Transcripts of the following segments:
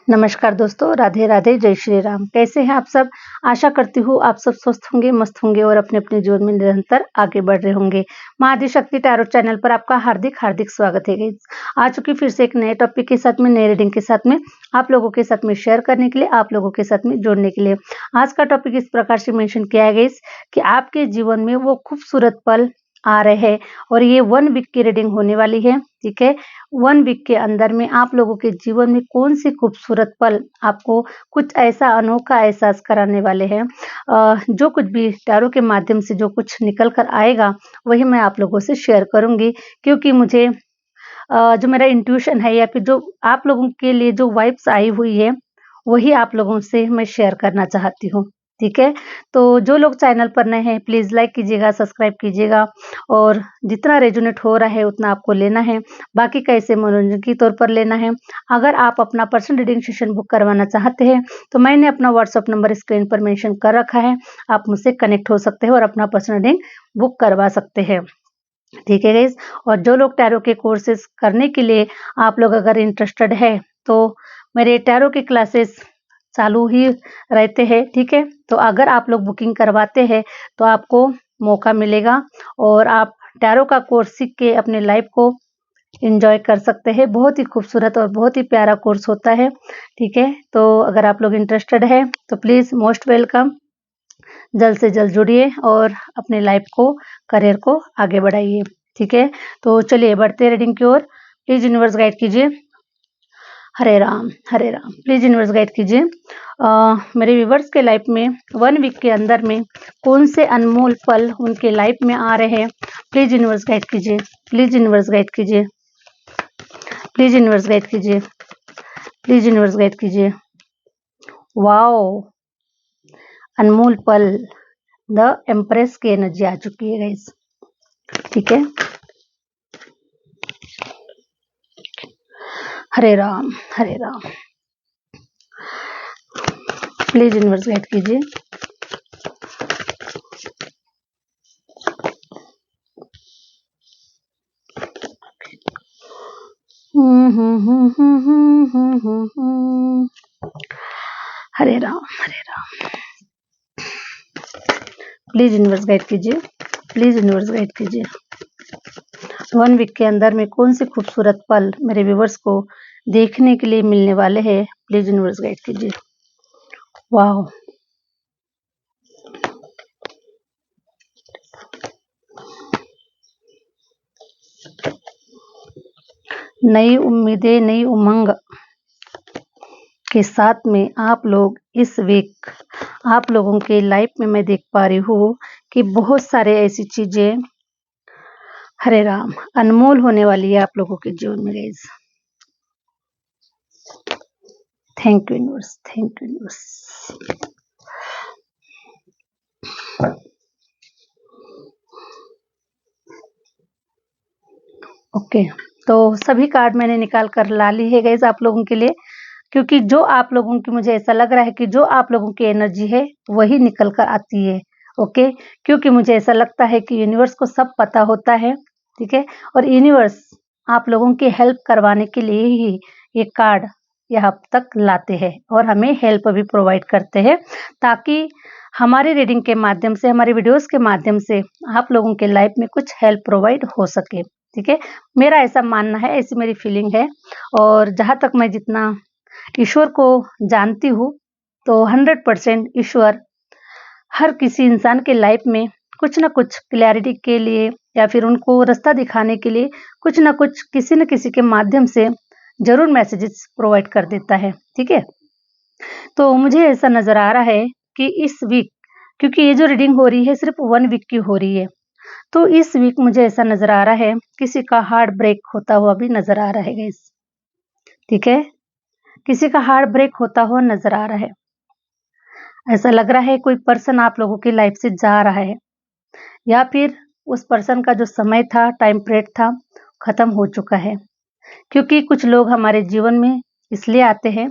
नमस्कार दोस्तों, राधे राधे, जय श्री राम। कैसे हैं आप सब? आशा करती हूँ आप सब स्वस्थ होंगे, मस्त होंगे और अपने-अपने जीवन में निरंतर आगे बढ़ रहे होंगे। माँ आदिशक्ति टैरो चैनल पर आपका हार्दिक स्वागत है गाइस। आ चुकी फिर से एक नए टॉपिक के साथ में, नए रीडिंग के साथ में, आप लोगों के साथ में शेयर करने के लिए, आप लोगों के साथ में जोड़ने के लिए। आज का टॉपिक इस प्रकार से मेंशन किया है गाइस कि आपके जीवन में वो खूबसूरत पल आ रहे हैं और ये 1 वीक की रीडिंग होने वाली है, ठीक है। 1 वीक के अंदर में आप लोगों के जीवन में कौन सी खूबसूरत पल आपको कुछ ऐसा अनोखा एहसास कराने वाले हैं। जो कुछ भी टैरो के माध्यम से जो कुछ निकल कर आएगा वही मैं आप लोगों से शेयर करूंगी, क्योंकि मुझे जो मेरा इंट्यूशन है या फिर जो आप लोगों के लिए जो वाइब्स आई हुई है वही आप लोगों से मैं शेयर करना चाहती हूँ, ठीक है। तो जो लोग चैनल पर नए हैं प्लीज लाइक कीजिएगा, सब्सक्राइब कीजिएगा और जितना रेजोनेट हो रहा है उतना आपको लेना है, बाकी कैसे मनोरंजन के तौर पर लेना है। अगर आप अपना पर्सनल रीडिंग सेशन बुक करवाना चाहते हैं तो मैंने अपना व्हाट्सअप नंबर स्क्रीन पर मेंशन कर रखा है, आप मुझसे कनेक्ट हो सकते हैं और अपना पर्सनल रीडिंग बुक करवा सकते हैं, ठीक है गाइज। और जो लोग टैरो के कोर्सेज करने के लिए आप लोग अगर इंटरेस्टेड है तो मेरे टैरो के क्लासेस चालू ही रहते हैं, ठीक है। तो अगर आप लोग बुकिंग करवाते हैं तो आपको मौका मिलेगा और आप टैरो का कोर्स सीख के अपने लाइफ को एंजॉय कर सकते हैं। बहुत ही खूबसूरत और बहुत ही प्यारा कोर्स होता है, ठीक है। तो अगर आप लोग इंटरेस्टेड है तो प्लीज मोस्ट वेलकम, जल्द से जल्द जुड़िए और अपने लाइफ को, करियर को आगे बढ़ाइए, ठीक है। तो चलिए बढ़ते रीडिंग की ओर। प्लीज यूनिवर्स गाइड कीजिए। हरे राम हरे राम, प्लीज यूनिवर्स गाइड कीजिए। मेरे व्यूवर्स के लाइफ में 1 वीक के अंदर में कौन से अनमोल पल उनके लाइफ में आ रहे हैं, प्लीज यूनिवर्स गाइड कीजिए, प्लीज यूनिवर्स गाइड कीजिए, प्लीज यूनिवर्स गाइड कीजिए, प्लीज यूनिवर्स गाइड कीजिए। वाओ, अनमोल पल, द एम्प्रेस की एनर्जी आ चुकी है गाइस, ठीक है। हरे राम हरे राम, प्लीज यूनिवर्स गाइड कीजिए। हरे राम हरे राम, प्लीज यूनिवर्स गाइड कीजिए, प्लीज यूनिवर्स गाइड कीजिए। 1 वीक के अंदर में कौन से खूबसूरत पल मेरे व्यूवर्स को देखने के लिए मिलने वाले हैं, प्लीज यूनिवर्स गाइड कीजिए। वाह, नई उम्मीदें, नई उमंग के साथ में आप लोग इस वीक, आप लोगों के लाइफ में मैं देख पा रही हूँ कि बहुत सारे ऐसी चीजें, हरे राम, अनमोल होने वाली है आप लोगों के जीवन में guys. Thank you universe, thank you universe. Okay, तो सभी कार्ड मैंने निकाल कर ला ली है गाइस आप लोगों के लिए, क्योंकि जो आप लोगों की, मुझे ऐसा लग रहा है कि जो आप लोगों की एनर्जी है वही निकल कर आती है, ओके। क्योंकि मुझे ऐसा लगता है कि यूनिवर्स को सब पता होता है, ठीक है। और यूनिवर्स आप लोगों की हेल्प करवाने के लिए ही ये कार्ड यहाँ तक लाते हैं और हमें हेल्प भी प्रोवाइड करते हैं, ताकि हमारी रीडिंग के माध्यम से, हमारे वीडियोस के माध्यम से आप लोगों के लाइफ में कुछ हेल्प प्रोवाइड हो सके, ठीक है। मेरा ऐसा मानना है, ऐसी मेरी फीलिंग है। और जहाँ तक मैं जितना ईश्वर को जानती हूँ तो 100% ईश्वर हर किसी इंसान के लाइफ में कुछ ना कुछ क्लैरिटी के लिए या फिर उनको रास्ता दिखाने के लिए कुछ ना कुछ, किसी न किसी के माध्यम से जरूर मैसेजेस प्रोवाइड कर देता है, ठीक है। तो मुझे ऐसा नजर आ रहा है कि इस वीक, क्योंकि ये जो रीडिंग हो रही है सिर्फ 1 वीक की हो रही है, तो इस वीक मुझे ऐसा नजर आ रहा है किसी का हार्ट ब्रेक होता हुआ भी नजर आ रहा है गाइस, ठीक है। किसी का हार्ट ब्रेक होता हुआ नजर आ रहा है। ऐसा लग रहा है कोई पर्सन आप लोगों की लाइफ से जा रहा है, या फिर उस पर्सन का जो समय था, टाइम पीरियड था, खत्म हो चुका है। क्योंकि कुछ लोग हमारे जीवन में इसलिए आते हैं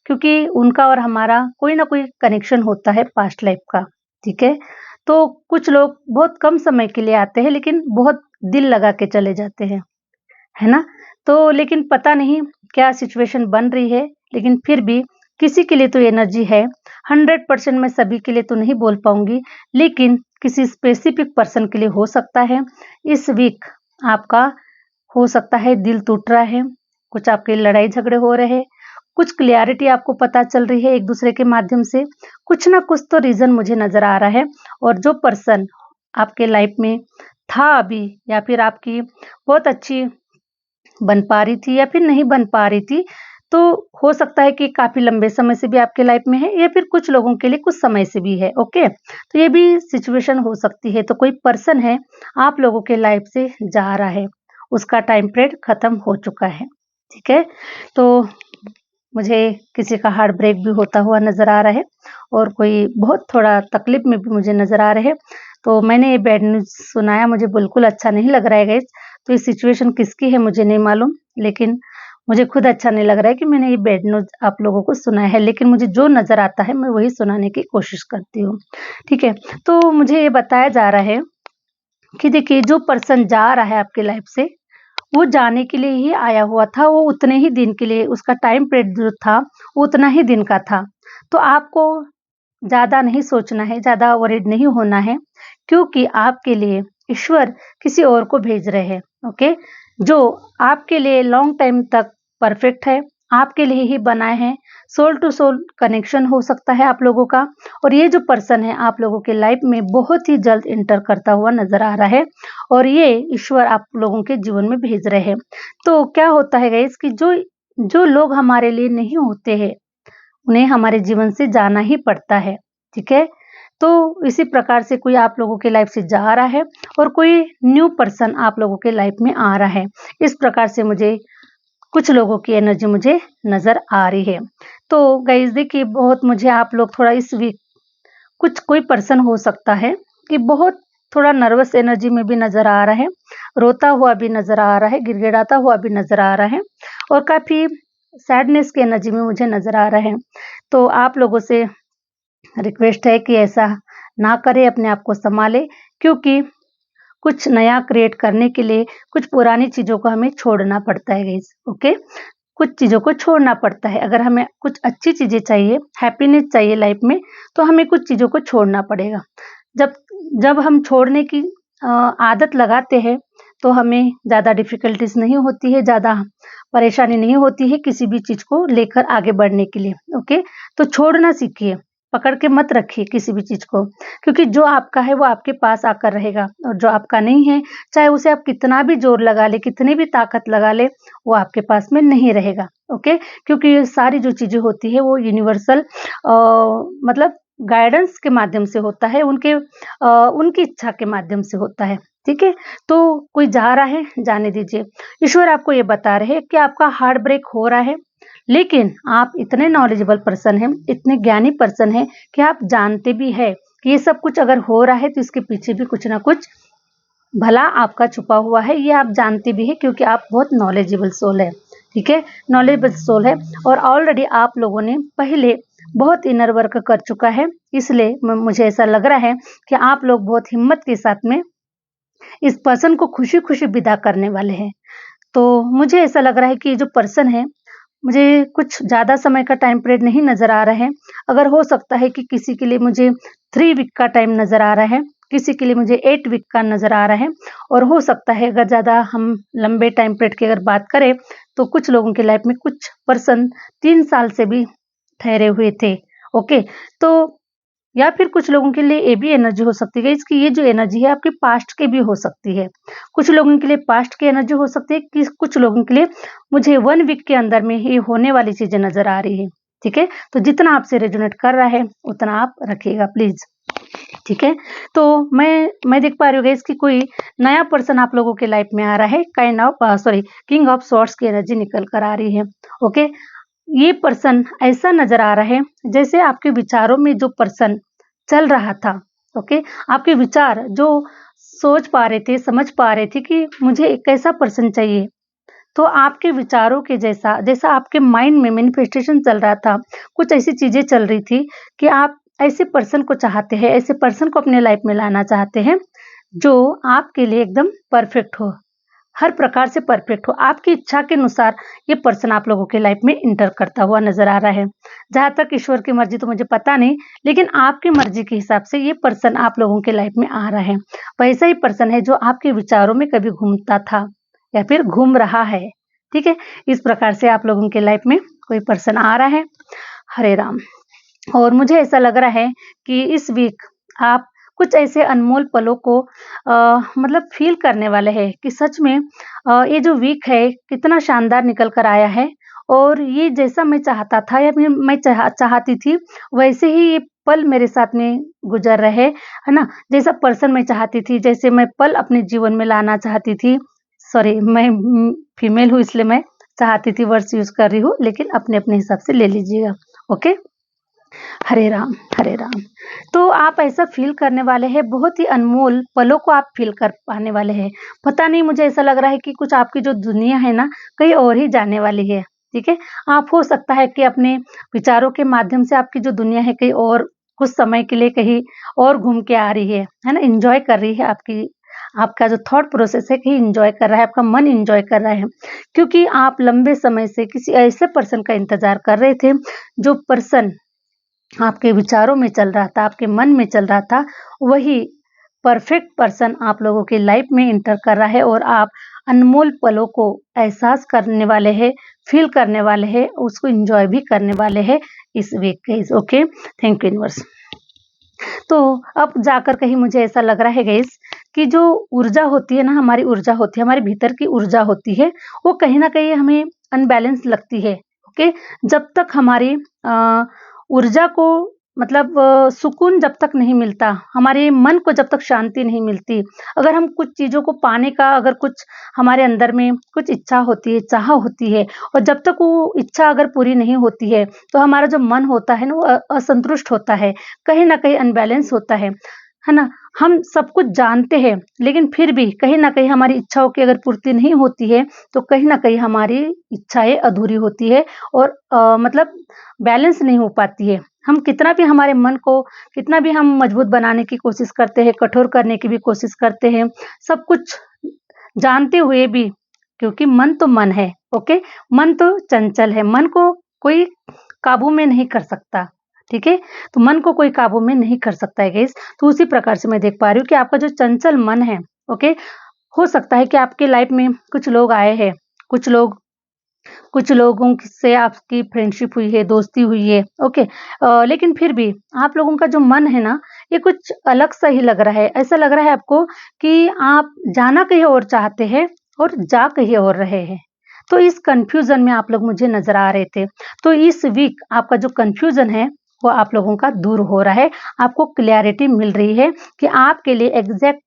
क्योंकि उनका और हमारा कोई ना कोई कनेक्शन होता है पास्ट लाइफ का, ठीक है। तो कुछ लोग बहुत कम समय के लिए आते हैं लेकिन बहुत दिल लगा के चले जाते हैं, है ना। तो लेकिन पता नहीं क्या सिचुएशन बन रही है, लेकिन फिर भी किसी के लिए तो एनर्जी है। 100% मैं सभी के लिए तो नहीं बोल पाऊंगी, लेकिन किसी स्पेसिफिक पर्सन के लिए हो सकता है। इस वीक आपका हो सकता है दिल टूट रहा है, कुछ आपके लड़ाई झगड़े हो रहे हैं, कुछ क्लियरिटी आपको पता चल रही है एक दूसरे के माध्यम से, कुछ ना कुछ तो रीजन मुझे नजर आ रहा है। और जो पर्सन आपके लाइफ में था अभी, या फिर आपकी बहुत अच्छी बन पा रही थी या फिर नहीं बन पा रही थी, तो हो सकता है कि काफी लंबे समय से भी आपके लाइफ में है, या फिर कुछ लोगों के लिए कुछ समय से भी है। ओके, तो ये भी सिचुएशन हो सकती है। तो कोई पर्सन है आप लोगों के लाइफ से जा रहा है, उसका टाइम पीरियड खत्म हो चुका है। ठीक है, तो मुझे किसी का हार्ट ब्रेक भी होता हुआ नजर आ रहा है, और कोई बहुत थोड़ा तकलीफ में भी मुझे नजर आ रहे हैं। तो मैंने ये बैड न्यूज सुनाया, मुझे बिल्कुल अच्छा नहीं लग रहा है गाइस। तो ये सिचुएशन किसकी है मुझे नहीं मालूम, लेकिन मुझे खुद अच्छा नहीं लग रहा है कि मैंने ये बैड न्यूज आप लोगों को सुनाया है, लेकिन मुझे जो नजर आता है मैं वही सुनाने की कोशिश करती हूँ। ठीक है, तो मुझे ये बताया जा रहा है कि देखिए, जो पर्सन जा रहा है आपके लाइफ से, वो जाने के लिए ही आया हुआ था, वो उतने ही दिन के लिए, उसका टाइम पीरियड जो था वो उतना ही दिन का था। तो आपको ज़्यादा नहीं सोचना है, ज़्यादा वरीड नहीं होना है, क्योंकि आपके लिए ईश्वर किसी और को भेज रहे हैं। ओके, जो आपके लिए लॉन्ग टाइम तक परफेक्ट है, आपके लिए ही बनाए हैं। सोल टू सोल कनेक्शन हो सकता है आप लोगों का, और ये जो पर्सन है आप लोगों के लाइफ में बहुत ही जल्द इंटर करता हुआ नजर आ रहा है, और ये ईश्वर आप लोगों के जीवन में भेज रहे हैं। तो क्या होता है गाइस कि जो जो लोग हमारे लिए नहीं होते हैं, उन्हें हमारे जीवन से जाना ही पड़ता है। ठीक है, तो इसी प्रकार से कोई आप लोगों के लाइफ से जा रहा है, और कोई न्यू पर्सन आप लोगों के लाइफ में आ रहा है। इस प्रकार से मुझे कुछ लोगों की एनर्जी मुझे नजर आ रही है। तो गाइस देखिए, बहुत मुझे आप लोग थोड़ा इस वीक, कुछ कोई पर्सन हो सकता है कि बहुत थोड़ा नर्वस एनर्जी में भी नजर आ रहा है, रोता हुआ भी नजर आ रहा है, गिड़गिड़ाता हुआ भी नजर आ रहा है, और काफी सैडनेस की एनर्जी में मुझे नजर आ रहा है। तो आप लोगों से रिक्वेस्ट है कि ऐसा ना करें, अपने आप को संभाले, क्योंकि कुछ नया क्रिएट करने के लिए कुछ पुरानी चीजों को हमें छोड़ना पड़ता है गाइस। ओके, कुछ चीजों को छोड़ना पड़ता है। अगर हमें कुछ अच्छी चीजें चाहिए, हैप्पीनेस चाहिए लाइफ में, तो हमें कुछ चीजों को छोड़ना पड़ेगा। जब जब हम छोड़ने की आदत लगाते हैं, तो हमें ज़्यादा डिफ़िकल्टीज़ नहीं होती है, ज़्यादा परेशानी नहीं होती है किसी भी चीज़ को लेकर आगे बढ़ने के लिए। ओके, तो छोड़ना सीखिए, पकड़ के मत रखिए किसी भी चीज़ को, क्योंकि जो आपका है वो आपके पास आकर रहेगा, और जो आपका नहीं है, चाहे उसे आप कितना भी जोर लगा ले, कितनी भी ताकत लगा ले, वो आपके पास में नहीं रहेगा। ओके, क्योंकि ये सारी जो चीज़ें होती है वो यूनिवर्सल मतलब गाइडेंस के माध्यम से होता है, उनकी इच्छा के माध्यम से होता है। ठीक है, तो कोई जा रहा है, जाने दीजिए। ईश्वर आपको ये बता रहे हैं कि आपका हार्ट ब्रेक हो रहा है, लेकिन आप इतने नॉलेजेबल पर्सन हैं, इतने ज्ञानी पर्सन हैं कि आप जानते भी है कि ये सब कुछ अगर हो रहा है तो इसके पीछे भी कुछ ना कुछ भला आपका छुपा हुआ है। ये आप जानते भी है, क्योंकि आप बहुत नॉलेजेबल सोल है। ठीक है, नॉलेजेबल सोल है, और ऑलरेडी आप लोगों ने पहले बहुत इनर वर्क कर चुका है, इसलिए मुझे ऐसा लग रहा है कि आप लोग बहुत हिम्मत के साथ में इस पर्सन को खुशी खुशी विदा करने वाले हैं। तो मुझे ऐसा लग रहा है कि ये जो पर्सन है, मुझे कुछ ज़्यादा समय का टाइम पीरियड नहीं नज़र आ रहा है। अगर हो सकता है कि किसी के लिए मुझे 3 वीक का टाइम नज़र आ रहा है, किसी के लिए मुझे 8 वीक का नज़र आ रहा है, और हो सकता है अगर ज़्यादा हम लंबे टाइम पीरियड की अगर बात करें, तो कुछ लोगों की लाइफ में कुछ पर्सन 3 साल से भी ठहरे हुए थे। ओके, तो या फिर कुछ लोगों के लिए ये भी एनर्जी हो सकती है इसकी, ये जो एनर्जी है आपके पास्ट के भी हो सकती है। कुछ लोगों के लिए पास्ट की एनर्जी हो सकती है, कि कुछ लोगों के लिए मुझे 1 वीक के अंदर में ही होने वाली चीजें नजर आ रही है। ठीक है, तो जितना आपसे रेजोनेट कर रहा है उतना आप रखिएगा प्लीज। ठीक है, तो मैं देख पा रही हूँ गाइस कि कोई नया पर्सन आप लोगों के लाइफ में आ रहा है। Kind of king of swords की एनर्जी निकल कर आ रही है। ओके, ये पर्सन ऐसा नजर आ रहा है जैसे आपके विचारों में जो पर्सन चल रहा था। ओके, आपके विचार जो सोच पा रहे थे, समझ पा रहे थे कि मुझे एक कैसा पर्सन चाहिए, तो आपके विचारों के जैसा जैसा आपके माइंड में मैनिफेस्टेशन चल रहा था, कुछ ऐसी चीजें चल रही थी कि आप ऐसे पर्सन को चाहते हैं, ऐसे पर्सन को अपने लाइफ में लाना चाहते हैं जो आपके लिए एकदम परफेक्ट हो, हर प्रकार से परफेक्ट हो, आपकी इच्छा के अनुसार ये पर्सन आप लोगों के लाइफ में इंटर करता हुआ नजर आ रहा है। जहाँ तक ईश्वर की मर्जी तो मुझे पता नहीं, लेकिन आपकी मर्जी के हिसाब से ये पर्सन आप लोगों के लाइफ में आ रहा है। वैसा ही पर्सन है जो आपके विचारों में कभी घूमता था या फिर घूम रहा है। ठीक है, इस प्रकार से आप लोगों के लाइफ में कोई पर्सन आ रहा है। हरे राम। और मुझे ऐसा लग रहा है कि इस वीक आप कुछ ऐसे अनमोल पलों को मतलब फील करने वाले हैं कि सच में ये जो वीक है कितना शानदार निकल कर आया है, और ये जैसा मैं चाहता था या फिर मैं चाहती थी वैसे ही ये पल मेरे साथ में गुजर रहे, है ना। जैसा पर्सन मैं चाहती थी, जैसे मैं पल अपने जीवन में लाना चाहती थी, सॉरी मैं फीमेल हूँ इसलिए मैं चाहती थी वर्ड्स यूज कर रही हूँ, लेकिन अपने अपने हिसाब से ले लीजिएगा। ओके, हरे राम हरे राम। तो आप ऐसा फील करने वाले हैं, बहुत ही अनमोल पलों को आप फील कर पाने वाले हैं। पता नहीं, मुझे ऐसा लग रहा है कि कुछ आपकी जो दुनिया है ना कहीं और ही जाने वाली है। ठीक है, आप हो सकता है कि अपने विचारों के माध्यम से आपकी जो दुनिया है कहीं और कुछ समय के लिए कहीं और घूम के आ रही है ना, एंजॉय कर रही है। आपका जो थॉट प्रोसेस है कहीं एंजॉय कर रहा है, आपका मन एंजॉय कर रहा है, क्योंकि आप लंबे समय से किसी ऐसे पर्सन का इंतजार कर रहे थे, जो पर्सन आपके विचारों में चल रहा था, आपके मन में चल रहा था, वही परफेक्ट पर्सन आप लोगों की लाइफ में इंटर कर रहा है, और आप अनमोल पलों को एहसास करने वाले हैं, फील करने वाले हैं, उसको एंजॉय भी करने वाले हैं इस week guys. Okay, thank you universe. तो अब जाकर कहीं मुझे ऐसा लग रहा है गाइस कि जो ऊर्जा होती है ना, हमारी ऊर्जा होती है, हमारे भीतर की ऊर्जा होती है, वो कहीं ना कहीं हमें अनबैलेंस लगती है। ओके, जब तक हमारी ऊर्जा को मतलब सुकून जब तक नहीं मिलता, हमारे मन को जब तक शांति नहीं मिलती, अगर हम कुछ चीज़ों को पाने का, अगर कुछ हमारे अंदर में कुछ इच्छा होती है, चाह होती है, और जब तक वो इच्छा अगर पूरी नहीं होती है, तो हमारा जो मन होता है ना वो असंतुष्ट होता है, कहीं न कहीं अनबैलेंस होता है ना? हम सब कुछ जानते हैं, लेकिन फिर भी कहीं न कहीं हमारी इच्छाओं की अगर पूर्ति नहीं होती है, तो कहीं न कहीं हमारी इच्छाएँ अधूरी होती है, और मतलब बैलेंस नहीं हो पाती है। हम कितना भी हमारे मन को कितना भी हम मजबूत बनाने की कोशिश करते हैं, कठोर करने की भी कोशिश करते हैं, सब कुछ जानते हुए भी, क्योंकि मन तो मन है, ओके? मन तो चंचल है, मन को कोई काबू में नहीं कर सकता, ठीक है? तो मन को कोई काबू में नहीं कर सकता है गाइस। तो उसी प्रकार से मैं देख पा रही हूँ कि आपका जो चंचल मन है, ओके? हो सकता है कि आपके लाइफ में कुछ लोग आए हैं, कुछ लोगों से आपकी फ्रेंडशिप हुई है, दोस्ती हुई है, ओके। लेकिन फिर भी आप लोगों का जो मन है ना, ये कुछ अलग सा ही लग रहा है। ऐसा लग रहा है आपको कि आप जाना कहीं और चाहते हैं और जा कहीं और रहे हैं। तो इस कन्फ्यूज़न में आप लोग मुझे नज़र आ रहे थे। तो इस वीक आपका जो कन्फ्यूज़न है, वो आप लोगों का दूर हो रहा है। आपको क्लैरिटी मिल रही है कि आपके लिए एग्ज़ैक्ट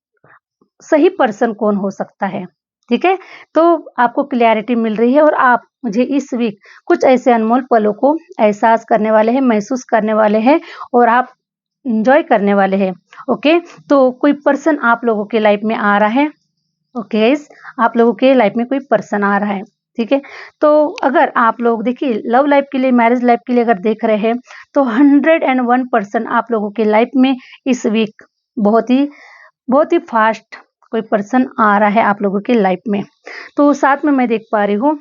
सही पर्सन कौन हो सकता है, ठीक है? तो आपको क्लैरिटी मिल रही है, और आप मुझे इस वीक कुछ ऐसे अनमोल पलों को एहसास करने वाले हैं, महसूस करने वाले हैं, और आप एन्जॉय करने वाले हैं, ओके? तो कोई पर्सन आप लोगों के लाइफ में आ रहा है, ओके गाइस, आप लोगों के लाइफ में कोई पर्सन आ रहा है, ठीक है? तो अगर आप लोग देखिए लव लाइफ के लिए, मैरिज लाइफ के लिए अगर देख रहे हैं, तो 101% आप लोगों के लाइफ में इस वीक बहुत ही फास्ट कोई पर्सन आ रहा है आप लोगों की लाइफ में। तो साथ में मैं देख पा रही हूँ,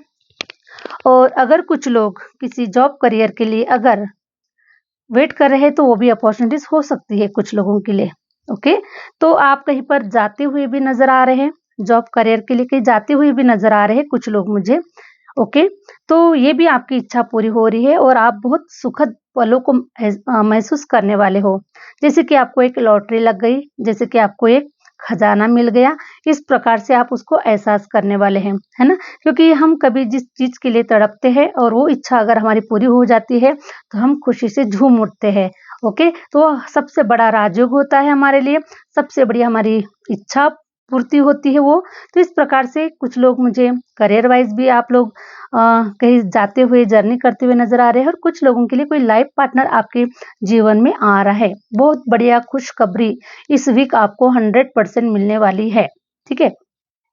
और अगर कुछ लोग किसी जॉब करियर के लिए अगर वेट कर रहे हैं, तो वो भी अपॉर्चुनिटीज हो सकती है कुछ लोगों के लिए, ओके। तो आप कहीं पर जाते हुए भी नजर आ रहे हैं, जॉब करियर के लिए कहीं जाते हुए भी नजर आ रहे हैं कुछ लोग मुझे, ओके। तो ये भी आपकी इच्छा पूरी हो रही है, और आप बहुत सुखद पलों को महसूस करने वाले हो, जैसे कि आपको एक लॉटरी लग गई, जैसे कि आपको एक खजाना मिल गया। इस प्रकार से आप उसको एहसास करने वाले हैं, है ना? क्योंकि हम कभी जिस चीज के लिए तड़पते हैं और वो इच्छा अगर हमारी पूरी हो जाती है, तो हम खुशी से झूम उठते हैं, ओके। तो सबसे बड़ा राजयोग होता है हमारे लिए, सबसे बड़ी हमारी इच्छा पूर्ति होती है वो। तो इस प्रकार से कुछ लोग मुझे करियर वाइज भी आप लोग कहीं जाते हुए, जर्नी करते हुए नजर आ रहे हैं, और कुछ लोगों के लिए कोई लाइफ पार्टनर आपके जीवन में आ रहा है। बहुत बढ़िया खुशखबरी इस वीक आपको 100% मिलने वाली है, ठीक है?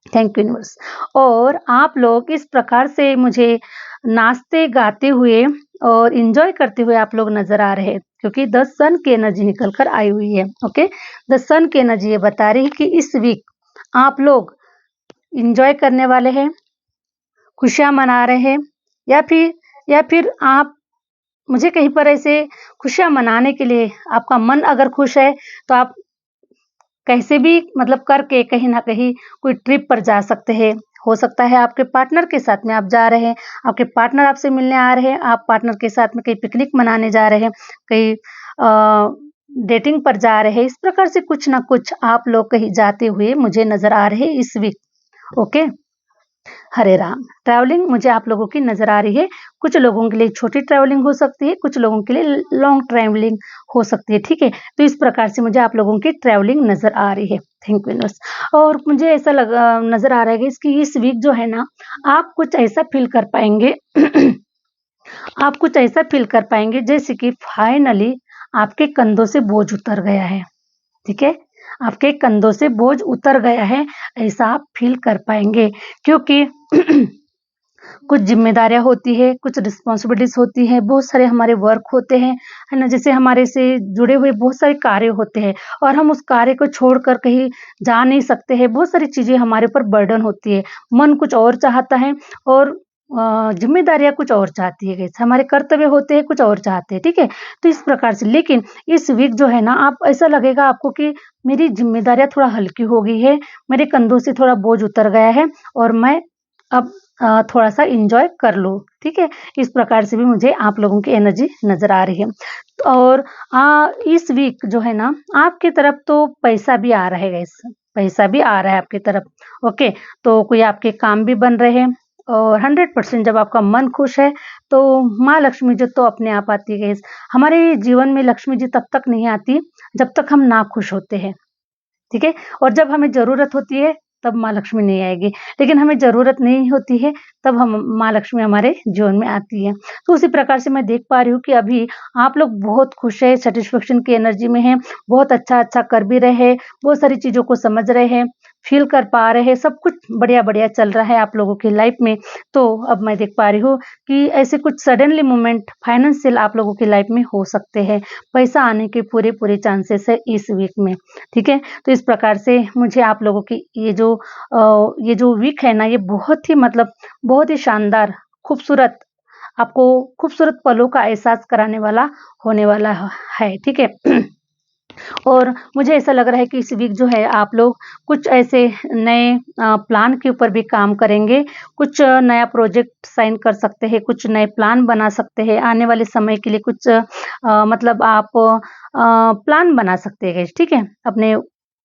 Thank you universe. और आप लोग इस प्रकार से मुझे नाचते गाते हुए और इंजॉय करते हुए आप लोग नजर आ रहे हैं, क्योंकि द सन की एनर्जी निकल कर आई हुई है, ओके। द सन की एनर्जी ये बता रही है कि इस वीक आप लोग एंजॉय करने वाले हैं, खुशियाँ मना रहे हैं, या फिर आप मुझे कहीं पर ऐसे खुशियाँ मनाने के लिए आपका मन अगर खुश है, तो आप कैसे भी मतलब करके कहीं न कहीं कोई ट्रिप पर जा सकते हैं। हो सकता है आपके पार्टनर के साथ में आप जा रहे हैं, आपके पार्टनर आपसे मिलने आ रहे हैं, आप पार्टनर के साथ में कहीं पिकनिक मनाने जा रहे हैं, कहीं डेटिंग पर जा रहे हैं। इस प्रकार से कुछ न कुछ आप लोग कहीं जाते हुए मुझे नज़र आ रहे हैं इस वीक। ओके? हरे राम! ट्रैवलिंग मुझे आप लोगों की नज़र आ रही है। कुछ लोगों के लिए छोटी ट्रैवलिंग हो सकती है, कुछ लोगों के लिए लॉन्ग ट्रैवलिंग हो सकती है, ठीक है? तो इस प्रकार से मुझे आप लोगों की ट्रैवलिंग नज़र आ रही है। Thank you universe. और मुझे ऐसा नज़र आ रहा है कि इस वीक जो है ना, आप कुछ ऐसा फ़ील कर पाएँगे आप कुछ ऐसा फ़ील कर पाएँगे जैसे कि फाइनली आपके कंधों से बोझ उतर गया है, ठीक है? आपके कंधों से बोझ उतर गया है, ऐसा आप फ़ील कर पाएँगे क्योंकि कुछ ज़िम्मेदारियाँ होती है, कुछ रिस्पॉन्सिबिलिटीज़ होती हैं, बहुत सारे हमारे वर्क होते हैं, है ना? जैसे हमारे से जुड़े हुए बहुत सारे कार्य होते हैं और हम उस कार्य को छोड़कर कहीं जा नहीं सकते हैं, बहुत सारी चीज़ें हमारे ऊपर बर्डन होती है। मन कुछ और चाहता है और ज़िम्मेदारियाँ कुछ और चाहती है, जैसे हमारे कर्तव्य होते हैं, कुछ और चाहते हैं, ठीक है? तो इस प्रकार से लेकिन इस वीक जो है ना, आप ऐसा लगेगा आपको कि मेरी ज़िम्मेदारियाँ थोड़ा हल्की हो गई है, मेरे कंधों से थोड़ा बोझ उतर गया है और मैं अब थोड़ा-सा एन्जॉय कर लूँ, ठीक है? इस प्रकार से भी मुझे आप लोगों की एनर्जी नज़र आ रही है। और इस वीक जो है ना, आपकी तरफ तो पैसा भी आ रहा है गाइस, पैसा भी आ रहा है आपकी तरफ, ओके? तो कोई आपके काम भी बन रहे हैं और 100% जब आपका मन खुश है, तो माँ लक्ष्मी जी तो अपने आप आती है गाइस। हमारे जीवन में लक्ष्मी जी तब तक नहीं आती, जब तक हम ना खुश होते हैं। ठीक है? और जब हमें ज़रूरत होती है, तब माँ लक्ष्मी नहीं आएगी। लेकिन हमें ज़रूरत नहीं होती है, तब हम माँ लक्ष्मी हमारे जीवन में आती है। तो उसी प्रकार से मैं देख पा रही हूँ कि अभी आप लोग बहुत खुश हैं, सैटिस्फैक्शन की एनर्जी में हैं, बहुत अच्छा-अच्छा कर भी रहे हैं, बहुत सारी चीज़ों को समझ रहे हैं, फ़ील कर पा रहे हैं, सब कुछ बढ़िया-बढ़िया चल रहा है आप लोगों की लाइफ़ में। तो अब मैं देख पा रही हूँ कि ऐसे कुछ सडनली मूवमेंट फाइनेंशियल आप लोगों की लाइफ़ में हो सकते हैं। पैसा आने के पूरे-पूरे चांसेस है इस वीक में, ठीक है? तो इस प्रकार से मुझे आप लोगों की ये जो वीक है ना, ये बहुत ही मतलब बहुत ही शानदार, खूबसूरत, आपको खूबसूरत पलों का एहसास कराने वाला होने वाला है, ठीक है? और मुझे ऐसा लग रहा है कि इस वीक जो है आप लोग कुछ ऐसे नए प्लान के ऊपर भी काम करेंगे, कुछ नया प्रोजेक्ट साइन कर सकते हैं, कुछ नए प्लान बना सकते हैं, आने वाले समय के लिए कुछ मतलब आप प्लान बना सकते हैं, ठीक है? अपने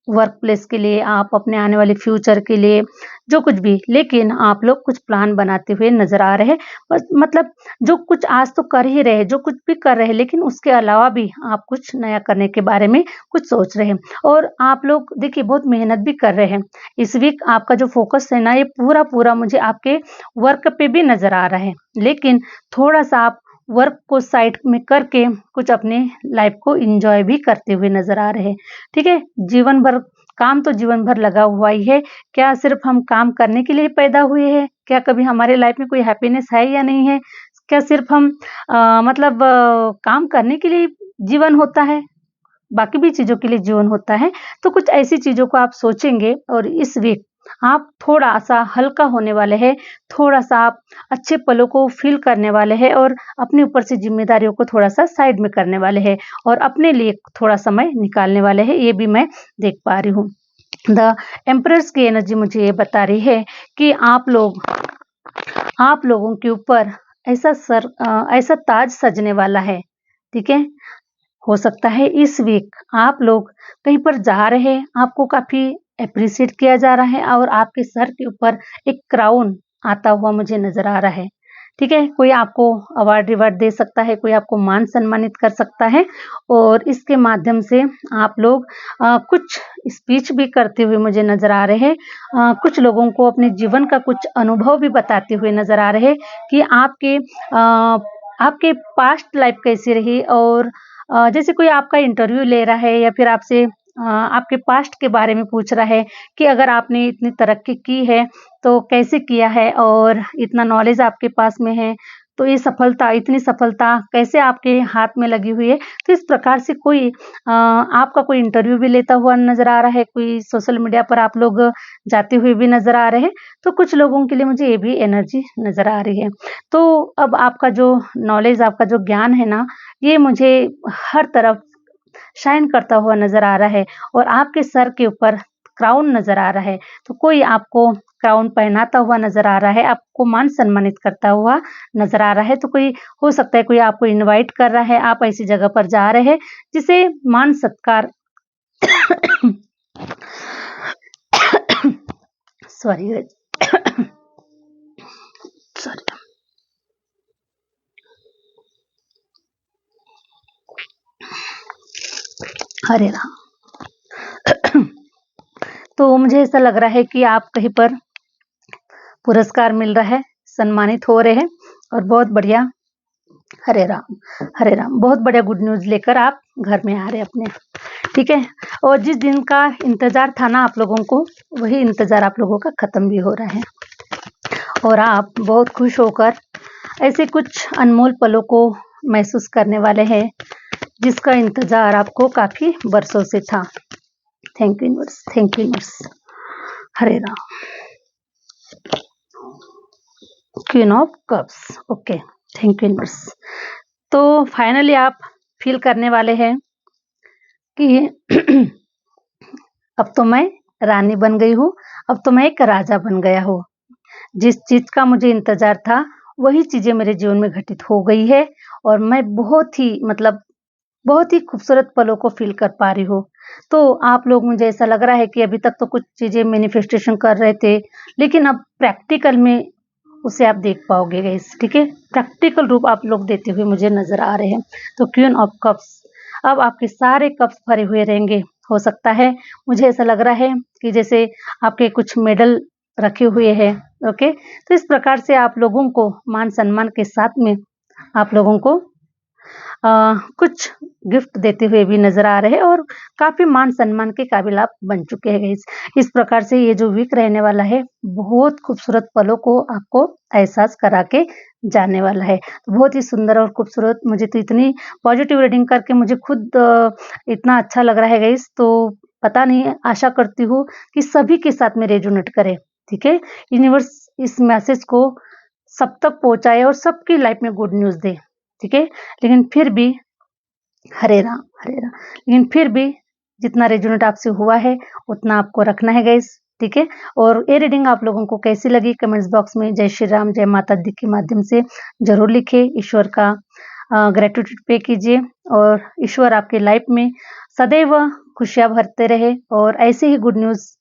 वर्क प्लेस के लिए, आप अपने आने वाले फ्यूचर के लिए, जो कुछ भी, लेकिन आप लोग कुछ प्लान बनाते हुए नज़र आ रहे हैं। बस मतलब जो कुछ आज तो कर ही रहे हैं, जो कुछ भी कर रहे हैं, लेकिन उसके अलावा भी आप कुछ नया करने के बारे में कुछ सोच रहे हैं और आप लोग देखिए बहुत मेहनत भी कर रहे हैं। इस वीक आपका जो फ़ोकस है ना, ये पूरा-पूरा मुझे आपके वर्क पे भी नज़र आ रहा है। लेकिन थोड़ा-सा आप वर्क को साइड में करके कुछ अपने लाइफ़ को एन्जॉय भी करते हुए नज़र आ रहे हैं, ठीक है? जीवन भर काम तो जीवन भर लगा हुआ ही है। क्या सिर्फ़ हम काम करने के लिए पैदा हुए हैं? क्या कभी हमारे लाइफ़ में कोई हैप्पीनेस है या नहीं है? क्या सिर्फ़ हम मतलब काम करने के लिए जीवन होता है? बाकी भी चीज़ों के लिए जीवन होता है। तो कुछ ऐसी चीज़ों को आप सोचेंगे और इस वीक आप थोड़ा-सा हल्का होने वाले हैं, थोड़ा-सा आप अच्छे पलों को फ़ील करने वाले हैं और अपने ऊपर से ज़िम्मेदारियों को थोड़ा-सा साइड में करने वाले हैं और अपने लिए थोड़ा समय निकालने वाले हैं, ये भी मैं देख पा रही हूँ। द एम्परेस की एनर्जी मुझे ये बता रही है कि आप लोगों के ऊपर ऐसा ताज सजने वाला है, ठीक है? हो सकता है इस वीक आप लोग कहीं पर जा रहे हैं, आपको काफ़ी एप्रिशिएट किया जा रहा है और आपके सर के ऊपर एक क्राउन आता हुआ मुझे नज़र आ रहा है। ठीक है? कोई आपको अवार्ड-रिवार्ड दे सकता है, कोई आपको मान-सम्मानित कर सकता है और इसके माध्यम से आप लोग कुछ स्पीच भी करते हुए मुझे नज़र आ रहे हैं। कुछ लोगों को अपने जीवन का कुछ अनुभव भी बताते हुए नज़र आ रहे हैं कि आपके पास्ट लाइफ़ कैसी रही और जैसे कोई आपका इंटरव्यू ले रहा है या फिर आपसे आपके पास्ट के बारे में पूछ रहा है कि अगर आपने इतनी तरक्की की है, तो कैसे किया है और इतना नॉलेज आपके पास में है, तो ये सफलता, इतनी सफलता कैसे आपके हाथ में लगी हुई है। तो इस प्रकार से कोई आपका कोई इंटरव्यू भी लेता हुआ नज़र आ रहा है, कोई सोशल मीडिया पर आप लोग जाते हुए भी नज़र आ रहे हैं, तो कुछ लोगों के लिए मुझे ये भी एनर्जी नज़र आ रही है। तो अब आपका जो नॉलेज, आपका जो ज्ञान है ना, ये मुझे हर तरफ शाइन करता हुआ नज़र आ रहा है और आपके सर के ऊपर क्राउन नज़र आ रहा है। तो कोई आपको क्राउन पहनाता हुआ नज़र आ रहा है, आपको मान सम्मानित करता हुआ नज़र आ रहा है। तो कोई हो सकता है कोई आपको इनवाइट कर रहा है, आप ऐसी जगह पर जा रहे हैं जिसे मान सत्कार सॉरी सॉरी हरे राम। तो मुझे ऐसा लग रहा है कि आप कहीं पर पुरस्कार मिल रहा है, सम्मानित हो रहे हैं और बहुत बढ़िया। हरे राम, हरे राम। बहुत बढ़िया गुड न्यूज़ लेकर आप घर में आ रहे हैं अपने, ठीक है। और जिस दिन का इंतज़ार था ना आप लोगों को, वही इंतज़ार आप लोगों का ख़त्म भी हो रहा है और आप बहुत खुश होकर ऐसे कुछ अनमोल पलों को महसूस करने वाले हैं, जिसका इंतज़ार आपको काफ़ी बरसों से था। Thank you universe, thank you universe. Hare Ram. Queen of cups, okay, thank you universe. तो फाइनली आप फील करने वाले हैं कि अब तो मैं रानी बन गई हूँ, अब तो मैं एक राजा बन गया हूँ। जिस चीज़ का मुझे इंतज़ार था, वही चीज़ें मेरे जीवन में घटित हो गई है और मैं बहुत ही बहुत ही खूबसूरत पलों को फ़ील कर पा रही हूँ। तो आप लोग, मुझे ऐसा लग रहा है कि अभी तक तो कुछ चीज़ें मैनिफेस्टेशन कर रहे थे, लेकिन अब प्रैक्टिकल में उसे आप देख पाओगे गाइस, ठीक है। प्रैक्टिकल रूप आप लोग देते हुए मुझे नज़र आ रहे हैं। तो क्वीन ऑफ कप्स, अब आपके सारे कप्स भरे हुए रहेंगे। हो सकता है, मुझे ऐसा लग रहा है कि जैसे आपके कुछ मेडल रखे हुए हैं, ओके। तो इस प्रकार से आप लोगों को मान सम्मान के साथ में आप लोगों को कुछ गिफ्ट देते हुए भी नज़र आ रहे हैं और काफ़ी मान सम्मान के काबिल आप बन चुके हैं गाइस। इस प्रकार से ये जो वीक रहने वाला है, बहुत खूबसूरत पलों को आपको एहसास करा के जाने वाला है। तो बहुत ही सुंदर और खूबसूरत, मुझे तो इतनी पॉजिटिव रीडिंग करके मुझे खुद इतना अच्छा लग रहा है गाइस। तो पता नहीं, आशा करती हूँ कि सभी के साथ में रेजोनेट करे, ठीक है। यूनिवर्स इस मैसेज को सब तक पहुँचाए और सबकी लाइफ में गुड न्यूज़ दे, ठीक है। लेकिन फिर भी हरे राम, हरे राम। लेकिन फिर भी जितना रेजोनेट आपसे हुआ है उतना आपको रखना है गाइस, ठीक है। और ये रीडिंग आप लोगों को कैसी लगी, कमेंट्स बॉक्स में जय श्री राम, जय माता दी के माध्यम से जरूर लिखे। ईश्वर का ग्रेटिट्यूड पे कीजिए और ईश्वर आपके लाइफ में सदैव खुशियाँ भरते रहे और ऐसे ही गुड न्यूज़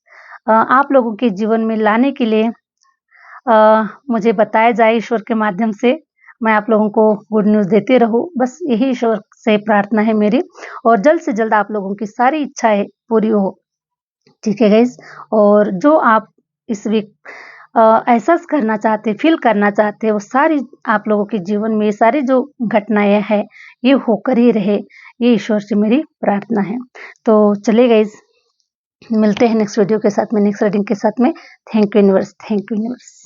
आप लोगों के जीवन में लाने के लिए मुझे बताया जाए ईश्वर के माध्यम से। मैं आप लोगों को गुड न्यूज़ देती रहूँ, बस यही ईश्वर से प्रार्थना है मेरी। और जल्द से जल्द आप लोगों की सारी इच्छाएं पूरी हो, ठीक है गाइस। और जो आप इस वीक एहसास करना चाहते, फील करना चाहते, वो सारी आप लोगों के जीवन में ये सारी जो घटनाएं हैं, ये होकर ही रहे, ये ईश्वर से मेरी प्रार्थना है। तो चलिए गाइस, मिलते हैं नेक्स्ट वीडियो के साथ में, नेक्स्ट रीडिंग के साथ में। Thank you universe, thank you universe.